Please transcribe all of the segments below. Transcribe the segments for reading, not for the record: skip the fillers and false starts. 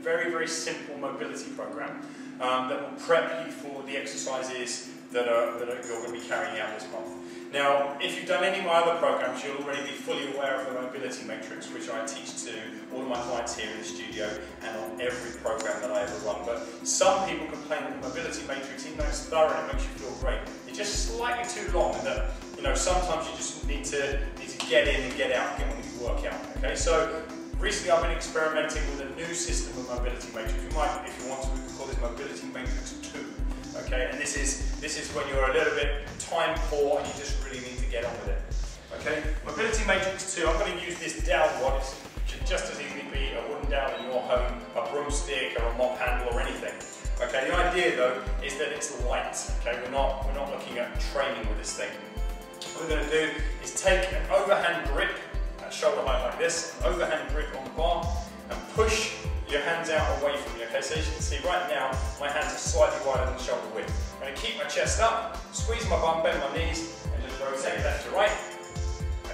very, very simple mobility program that will prep you for the exercises that you're going to be carrying out this month. Now, if you've done any of my other programs, you'll already be fully aware of the mobility matrix, which I teach to all of my clients here in the studio and on every program that I ever run. But some people complain that the mobility matrix, even though it's thorough and it makes you feel great, it's just slightly too long, and that, you know, sometimes you just need to get in and get out, get on with your workout. Okay, so recently I've been experimenting with a new system of mobility matrix. You might, if you want to, we can call this mobility matrix 2. Okay, and this is when you're a little bit time poor and you just really need to get on with it. Okay, mobility matrix 2. I'm going to use this dowel rod. It should just as easily be a wooden dowel in your home, a broomstick or a mop handle or anything. Okay, the idea though is that it's light. Okay, we're not looking at training with this thing. What we're going to do is take an overhand grip at shoulder height like this, an overhand grip on the bar, and push your hands out away from you. Okay, so as you can see right now, my hands are slightly wider than shoulder width. I'm going to keep my chest up, squeeze my bum, bend my knees, and just rotate left to right.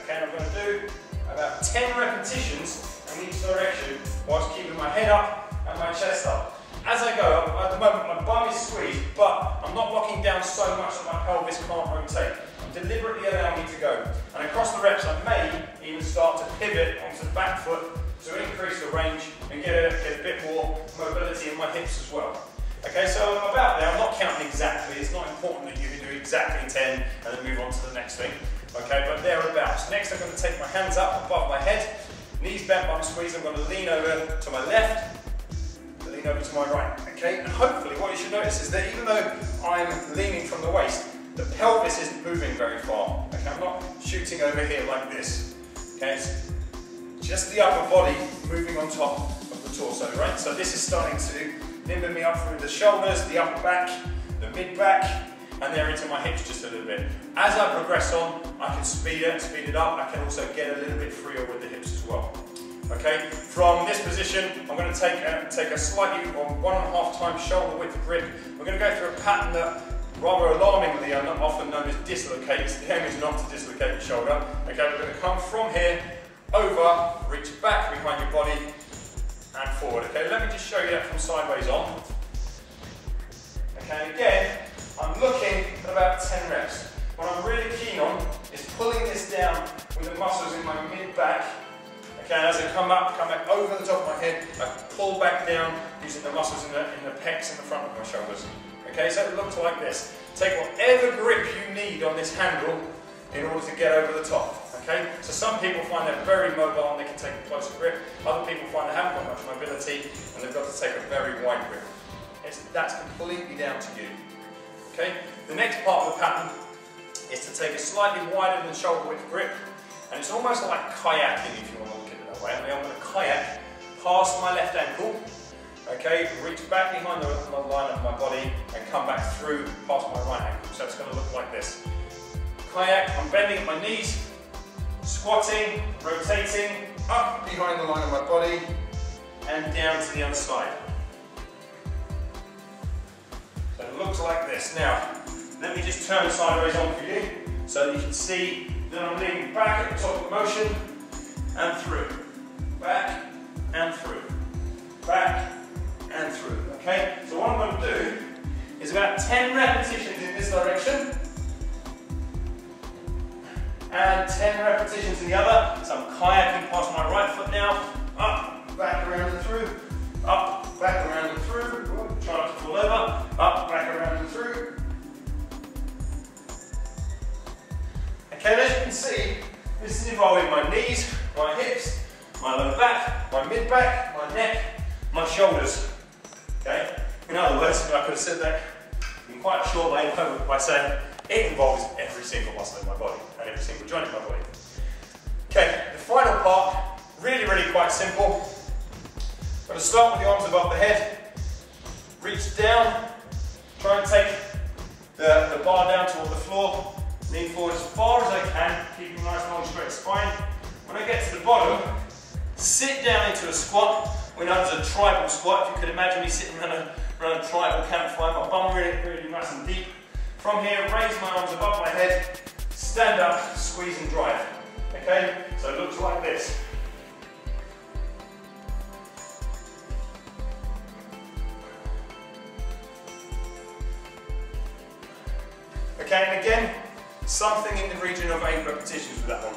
Okay, and I'm going to do about 10 repetitions in each direction whilst keeping my head up and my chest up. As I go, at the moment my bum is squeezed, but I'm not locking down so much that my pelvis can't rotate. I'm deliberately allowing me to go. And across the reps, I may even start to pivot onto the back foot to increase the range and get a bit more mobility in my hips as well. Okay, so I'm about there. I'm not counting exactly. It's not important that you do exactly 10 and then move on to the next thing. Okay, but thereabouts. Next, I'm going to take my hands up above my head, knees bent, bum squeeze. I'm going to lean over to my left, lean over to my right. Okay, and hopefully what you should notice is that even though I'm leaning from the waist, the pelvis isn't moving very far. Okay, I'm not shooting over here like this. Okay, it's just the upper body moving on top of the torso, right? So this is starting to limber me up through the shoulders, the upper back, the mid back, and there into my hips just a little bit. As I progress on, I can speed it up. I can also get a little bit freer with the hips as well. Okay, from this position, I'm going to take a slightly 1.5 times shoulder width grip. We're going to go through a pattern that, rather alarmingly, are often known as dislocates. The aim is not to dislocate the shoulder. Okay, we're going to come from here, over, reach back behind your body, and forward. Okay, let me just show you that from sideways on. Okay, and again, I'm looking at about 10 reps. What I'm really keen on is pulling this down with the muscles in my mid-back. Okay, and as I come back over the top of my head, I pull back down using the muscles in the pecs in the front of my shoulders. Okay, so it looks like this. Take whatever grip you need on this handle in order to get over the top. Okay, so some people find they're very mobile and they can take a closer grip. Other people find they haven't got much mobility and they've got to take a very wide grip. That's completely down to you. Okay, the next part of the pattern is to take a slightly wider than shoulder width grip, and it's almost like kayaking if you want to look at it that way. I'm going to kayak past my left ankle. Okay, reach back behind the line of my body and come back through past my right ankle. So it's going to look like this. Kayak, I'm bending at my knees, squatting, rotating, up behind the line of my body and down to the other side. So it looks like this. Now, let me just turn sideways on for you so that you can see that I'm leaning back at the top of the motion and through. Back and through. Back and through. Okay? So what I'm going to do is about 10 repetitions in this direction and 10 repetitions in the other. So I'm kayaking past my right foot now, up, back around and through, up, back around and through, try not to fall over, up, back around and through. Okay, as you can see, this is involving my knees, my hips, my lower back, my mid back, my neck, my shoulders. Okay? In other words, I could have said that in quite a short way by saying it involves every single muscle in my body and every single joint in my body. Okay, the final part, really, really quite simple. I'm going to start with the arms above the head, reach down, try and take the bar down toward the floor, lean forward as far as I can, keeping a nice long straight spine. When I get to the bottom, sit down into a squat. We know it's a tribal squat. If you could imagine me sitting around a tribal campfire, my bum really, really nice and deep. From here, raise my arms above my head, stand up, squeeze and drive. Okay, so it looks like this. Okay, and again, something in the region of 8 repetitions with that one.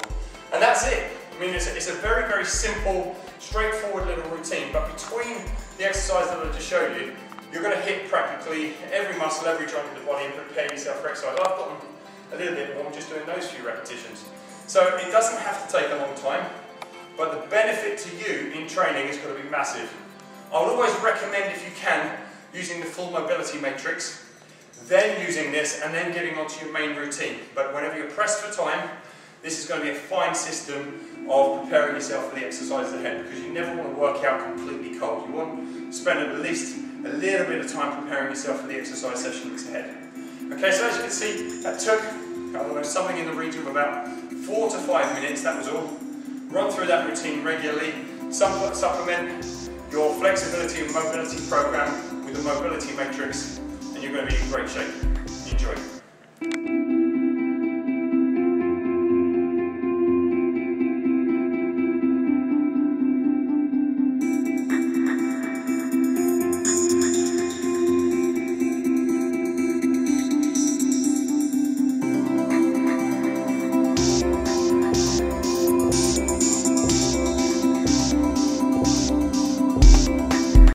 And that's it. I mean, it's a very, very simple, straightforward little routine, but between the exercise that I just showed you, you're going to hit practically every muscle, every joint in the body and prepare yourself for exercise. I've gotten a little bit warm just doing those few repetitions. So it doesn't have to take a long time, but the benefit to you in training is going to be massive. I would always recommend, if you can, using the full mobility matrix, then using this and then getting onto your main routine. But whenever you're pressed for time, this is going to be a fine system of preparing yourself for the exercises ahead, because you never want to work out completely cold. You want to spend at least a little bit of time preparing yourself for the exercise session that's ahead. Okay, so as you can see, that took, I don't know, something in the region of about 4 to 5 minutes, that was all. Run through that routine regularly, supplement your flexibility and mobility program with the mobility matrix, and you're going to be in great shape. Enjoy.